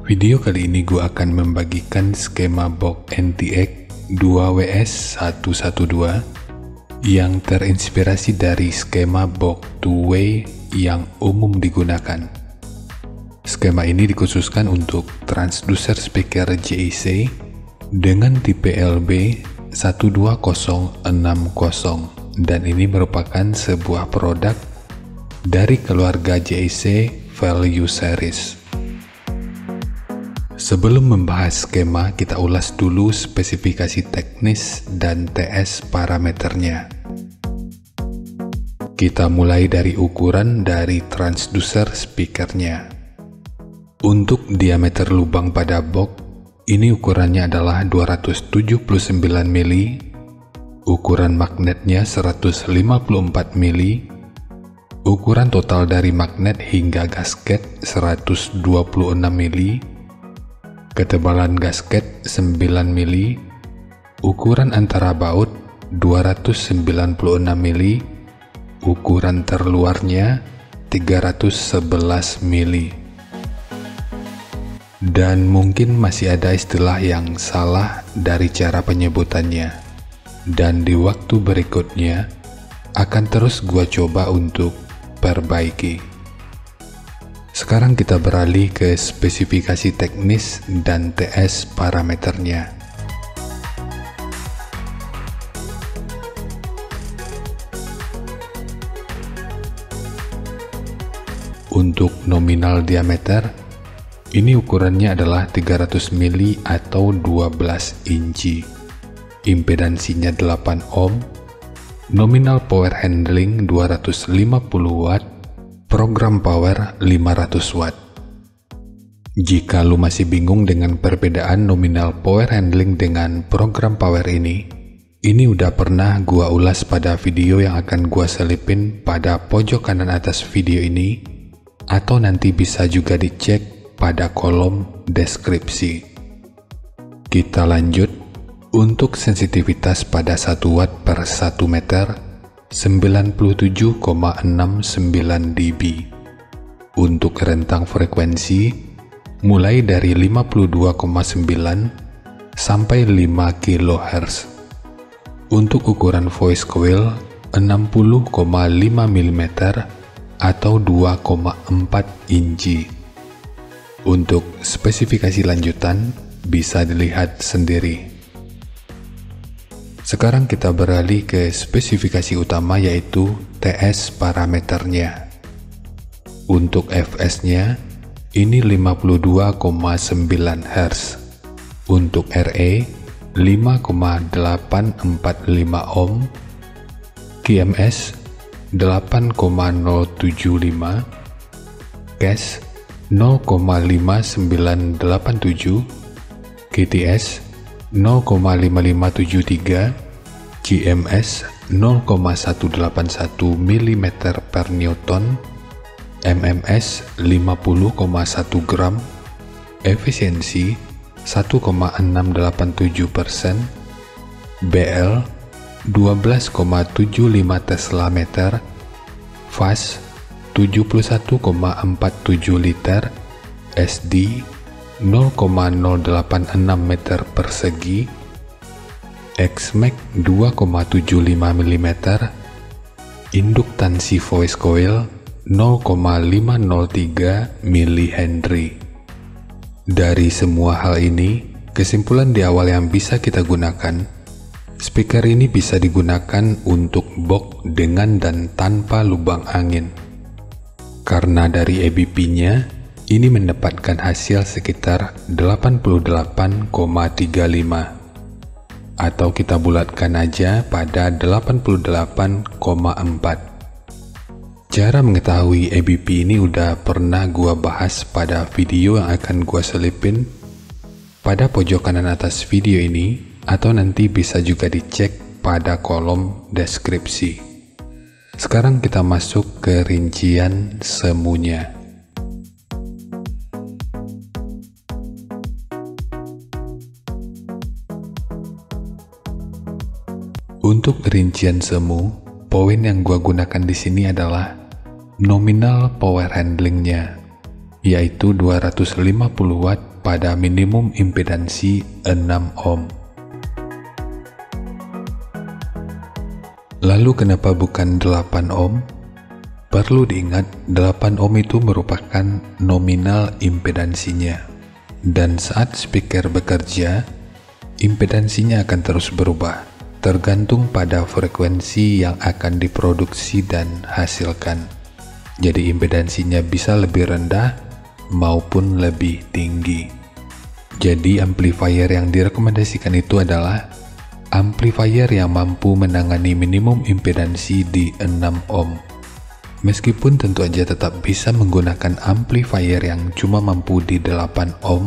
Video kali ini gue akan membagikan skema box NTX 2WS112 yang terinspirasi dari skema box two-way yang umum digunakan. Skema ini dikhususkan untuk transducer speaker JIC dengan tipe LB12060 dan ini merupakan sebuah produk dari keluarga JIC Value Series. Sebelum membahas skema, kita ulas dulu spesifikasi teknis dan TS parameternya. Kita mulai dari ukuran dari transducer speakernya. Untuk diameter lubang pada box, ini ukurannya adalah 279 mili, ukuran magnetnya 154 mili, ukuran total dari magnet hingga gasket 126 mili, ketebalan gasket 9 mili, ukuran antara baut 296 mili, ukuran terluarnya 311 mili. Dan mungkin masih ada istilah yang salah dari cara penyebutannya, dan di waktu berikutnya akan terus gua coba untuk perbaiki. Sekarang kita beralih ke spesifikasi teknis dan TS parameternya. Untuk nominal diameter, ini ukurannya adalah 300 mili atau 12 inci. Impedansinya 8 ohm, nominal power handling 250 watt, program power 500 watt. Jika lu masih bingung dengan perbedaan nominal power handling dengan program power ini udah pernah gua ulas pada video yang akan gua selipin pada pojok kanan atas video ini, atau nanti bisa juga dicek pada kolom deskripsi. Kita lanjut. Untuk sensitivitas pada 1 watt per 1 meter 97,69 dB. Untuk rentang frekuensi mulai dari 52,9 sampai 5 kHz. Untuk ukuran voice coil 60,5 mm atau 2,4 inci. Untuk spesifikasi lanjutan bisa dilihat sendiri. Sekarang kita beralih ke spesifikasi utama, yaitu TS parameternya. Untuk Fs-nya, ini 52,9 Hz. Untuk RE, 5,845 ohm. QMS, 8,075. Cas, 0,5987. KTS, 0,5573, GMS 0,181 mm per Newton, MMS 50,1 gram, efisiensi 1,687%, BL 12,75 Tesla meter, fast 71,47 liter, SD 0,086 meter persegi, Xmax 2,75 mm, induktansi voice coil 0,503 mH. Dari semua hal ini, kesimpulan di awal yang bisa kita gunakan, speaker ini bisa digunakan untuk box dengan dan tanpa lubang angin. Karena dari EBP-nya, ini mendapatkan hasil sekitar 88,35 atau kita bulatkan aja pada 88,4. Cara mengetahui EBP ini udah pernah gua bahas pada video yang akan gua selipin pada pojok kanan atas video ini, atau nanti bisa juga dicek pada kolom deskripsi. Sekarang kita masuk ke rincian semuanya. Untuk rincian semu, poin yang gua gunakan di sini adalah nominal power handlingnya, yaitu 250 watt pada minimum impedansi 6 ohm. Lalu kenapa bukan 8 ohm? Perlu diingat 8 ohm itu merupakan nominal impedansinya. Dan saat speaker bekerja, impedansinya akan terus berubah, tergantung pada frekuensi yang akan diproduksi dan hasilkan. Jadi impedansinya bisa lebih rendah maupun lebih tinggi. Jadi amplifier yang direkomendasikan itu adalah amplifier yang mampu menangani minimum impedansi di 6 ohm. Meskipun tentu aja tetap bisa menggunakan amplifier yang cuma mampu di 8 ohm,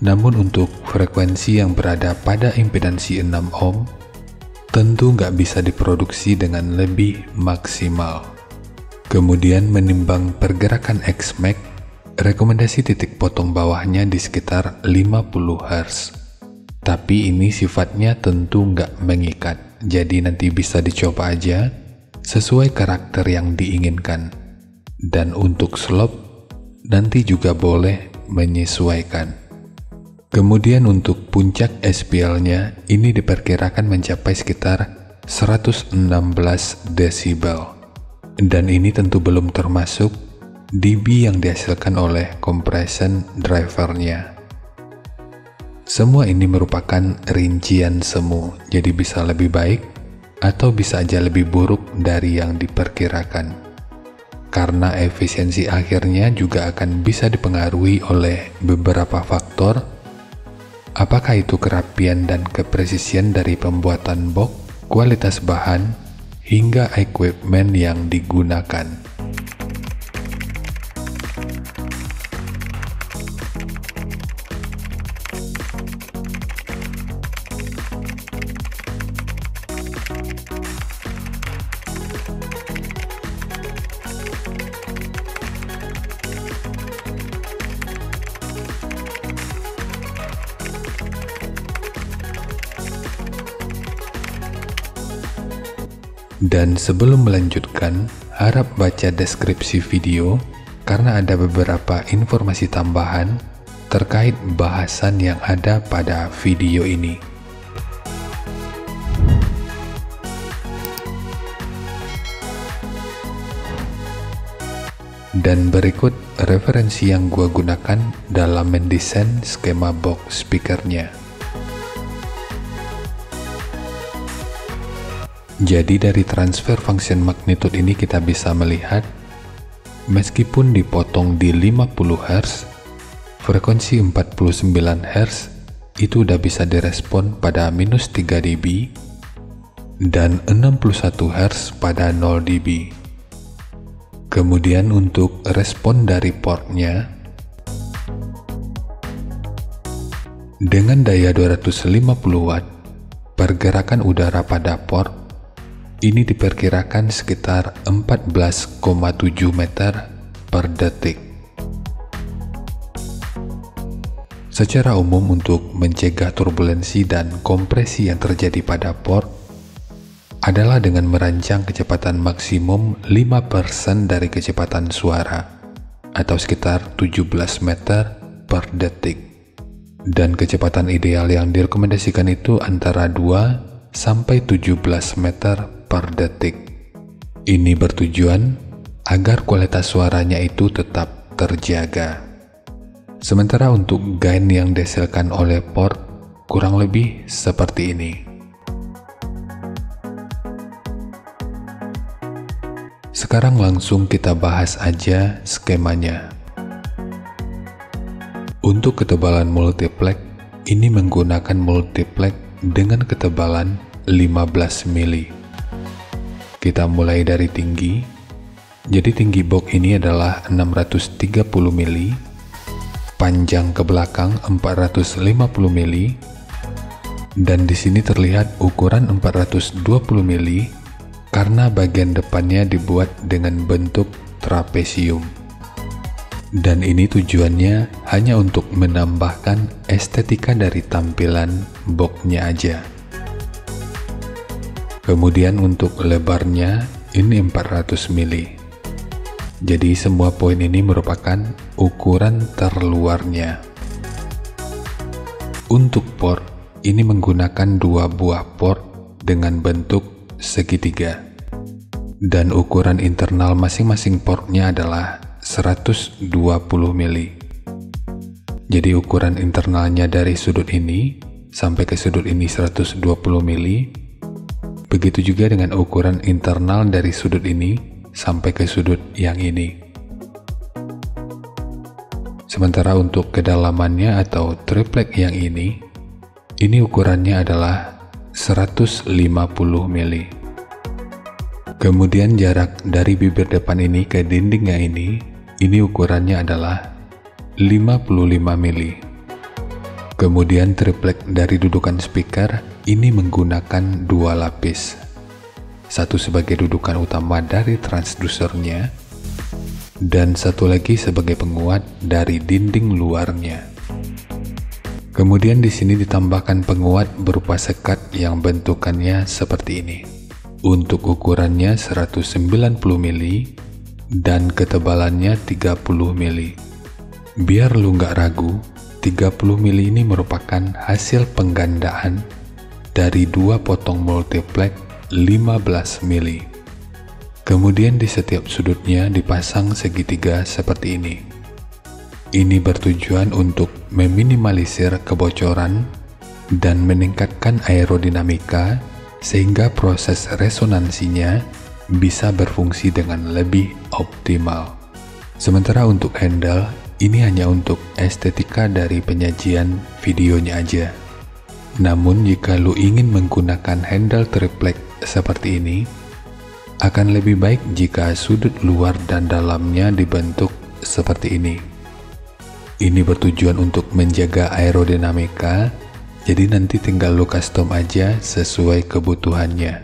namun untuk frekuensi yang berada pada impedansi 6 ohm, tentu nggak bisa diproduksi dengan lebih maksimal. Kemudian menimbang pergerakan Xmax, rekomendasi titik potong bawahnya di sekitar 50 Hz. Tapi ini sifatnya tentu nggak mengikat, jadi nanti bisa dicoba aja sesuai karakter yang diinginkan. Dan untuk slope, nanti juga boleh menyesuaikan. Kemudian untuk puncak SPL-nya, ini diperkirakan mencapai sekitar 116 desibel. Dan ini tentu belum termasuk dB yang dihasilkan oleh compression drivernya. Semua ini merupakan rincian semu, jadi bisa lebih baik atau bisa aja lebih buruk dari yang diperkirakan. Karena efisiensi akhirnya juga akan bisa dipengaruhi oleh beberapa faktor, apakah itu kerapian dan kepresisian dari pembuatan box, kualitas bahan, hingga equipment yang digunakan. Dan sebelum melanjutkan, harap baca deskripsi video karena ada beberapa informasi tambahan terkait bahasan yang ada pada video ini. Dan berikut referensi yang gua gunakan dalam mendesain skema box speakernya. Jadi dari transfer function magnitude ini kita bisa melihat, meskipun dipotong di 50 Hz, frekuensi 49 Hz itu udah bisa direspon pada minus 3 dB dan 61 Hz pada 0 dB. Kemudian untuk respon dari portnya, dengan daya 250 Watt, pergerakan udara pada port ini diperkirakan sekitar 14,7 meter per detik. Secara umum untuk mencegah turbulensi dan kompresi yang terjadi pada port adalah dengan merancang kecepatan maksimum 5% dari kecepatan suara atau sekitar 17 meter per detik. Dan kecepatan ideal yang direkomendasikan itu antara 2 sampai 17 meter per detik. Ini bertujuan agar kualitas suaranya itu tetap terjaga. Sementara untuk gain yang dihasilkan oleh port kurang lebih seperti ini. Sekarang langsung kita bahas aja skemanya. Untuk ketebalan multiplex, ini menggunakan multiplex dengan ketebalan 15 mili. Kita mulai dari tinggi. Jadi tinggi box ini adalah 630 mili, panjang ke belakang 450 mili, dan di sini terlihat ukuran 420 mili karena bagian depannya dibuat dengan bentuk trapesium. Dan ini tujuannya hanya untuk menambahkan estetika dari tampilan boxnya aja. Kemudian untuk lebarnya ini 400 mili. Jadi semua poin ini merupakan ukuran terluarnya. Untuk port, ini menggunakan 2 buah port dengan bentuk segitiga. Dan ukuran internal masing-masing portnya adalah 120 mili. Jadi ukuran internalnya dari sudut ini sampai ke sudut ini 120 mili. Begitu juga dengan ukuran internal dari sudut ini sampai ke sudut yang ini. Sementara untuk kedalamannya atau triplek yang ini ukurannya adalah 150 mili. Kemudian jarak dari bibir depan ini ke dindingnya ini ukurannya adalah 55 mili. Kemudian triplek dari dudukan speaker ini menggunakan 2 lapis. Satu sebagai dudukan utama dari transdusernya, dan satu lagi sebagai penguat dari dinding luarnya. Kemudian di sini ditambahkan penguat berupa sekat yang bentukannya seperti ini. Untuk ukurannya 190 mili dan ketebalannya 30 mili. Biar lu nggak ragu, 30 mili ini merupakan hasil penggandaan dari 2 potong multiplex 15 mili. Kemudian di setiap sudutnya dipasang segitiga seperti ini. Ini bertujuan untuk meminimalisir kebocoran dan meningkatkan aerodinamika sehingga proses resonansinya bisa berfungsi dengan lebih optimal. Sementara untuk handle, ini hanya untuk estetika dari penyajian videonya aja. Namun jika lu ingin menggunakan handle triplek seperti ini, akan lebih baik jika sudut luar dan dalamnya dibentuk seperti ini. Ini bertujuan untuk menjaga aerodinamika, jadi nanti tinggal lu custom aja sesuai kebutuhannya.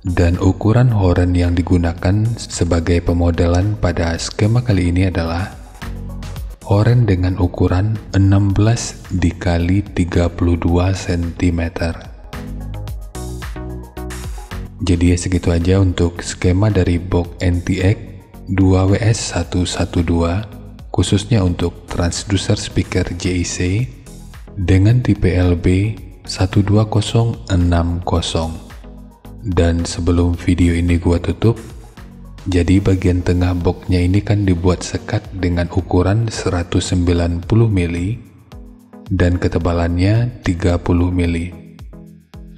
Dan ukuran horn yang digunakan sebagai pemodelan pada skema kali ini adalah horn dengan ukuran 16 dikali 32 cm. Jadi segitu aja untuk skema dari box NTX 2WS112, khususnya untuk transducer speaker JIC dengan tipe LB 12060. Dan sebelum video ini gua tutup, jadi bagian tengah boxnya ini kan dibuat sekat dengan ukuran 190 mili dan ketebalannya 30 mili.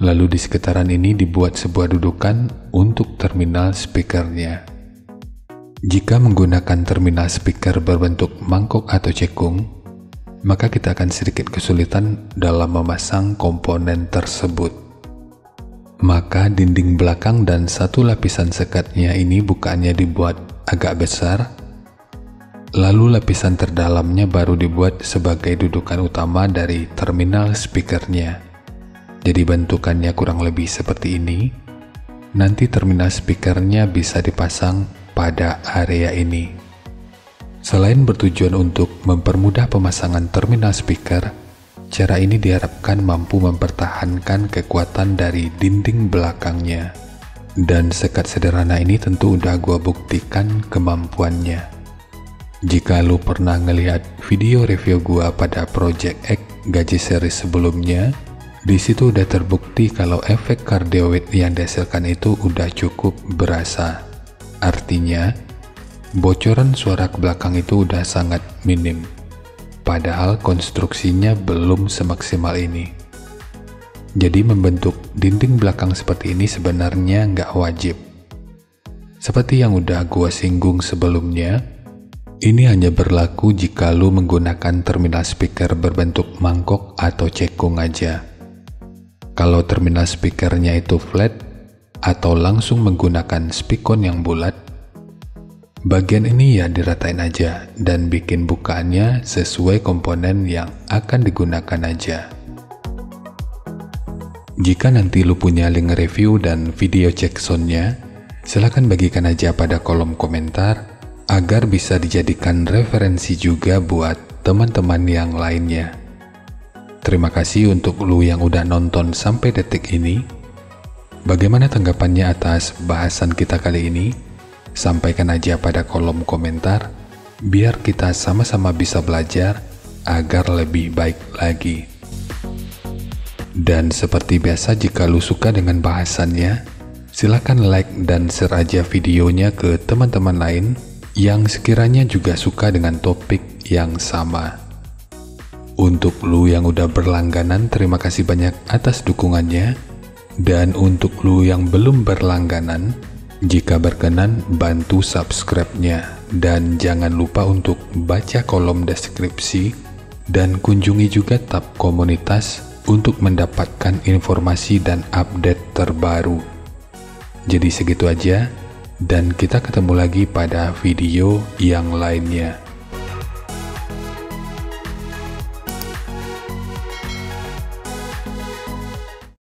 Lalu di sekitaran ini dibuat sebuah dudukan untuk terminal speakernya. Jika menggunakan terminal speaker berbentuk mangkok atau cekung, maka kita akan sedikit kesulitan dalam memasang komponen tersebut. Maka dinding belakang dan satu lapisan sekatnya ini bukannya dibuat agak besar, lalu lapisan terdalamnya baru dibuat sebagai dudukan utama dari terminal speakernya. Jadi bentukannya kurang lebih seperti ini. Nanti terminal speakernya bisa dipasang pada area ini. Selain bertujuan untuk mempermudah pemasangan terminal speaker, cara ini diharapkan mampu mempertahankan kekuatan dari dinding belakangnya. Dan sekat sederhana ini tentu udah gua buktikan kemampuannya. Jika lu pernah ngelihat video review gua pada Project X gaji seri sebelumnya, di situ udah terbukti kalau efek cardioid yang dihasilkan itu udah cukup berasa. Artinya, bocoran suara ke belakang itu udah sangat minim. Padahal konstruksinya belum semaksimal ini. Jadi membentuk dinding belakang seperti ini sebenarnya nggak wajib. Seperti yang udah gua singgung sebelumnya, ini hanya berlaku jika lu menggunakan terminal speaker berbentuk mangkok atau cekung aja. Kalau terminal speakernya itu flat atau langsung menggunakan spikon yang bulat, bagian ini ya diratain aja dan bikin bukaannya sesuai komponen yang akan digunakan aja. Jika nanti lu punya link review dan video cek soundnya, silahkan bagikan aja pada kolom komentar agar bisa dijadikan referensi juga buat teman-teman yang lainnya. Terima kasih untuk lu yang udah nonton sampai detik ini. Bagaimana tanggapannya atas bahasan kita kali ini? Sampaikan aja pada kolom komentar, biar kita sama-sama bisa belajar agar lebih baik lagi. Dan seperti biasa, jika lu suka dengan bahasannya, silakan like dan share aja videonya ke teman-teman lain yang sekiranya juga suka dengan topik yang sama. Untuk lu yang udah berlangganan, terima kasih banyak atas dukungannya. Dan untuk lu yang belum berlangganan, jika berkenan bantu subscribe-nya. Dan jangan lupa untuk baca kolom deskripsi dan kunjungi juga tab komunitas untuk mendapatkan informasi dan update terbaru. Jadi segitu aja, dan kita ketemu lagi pada video yang lainnya.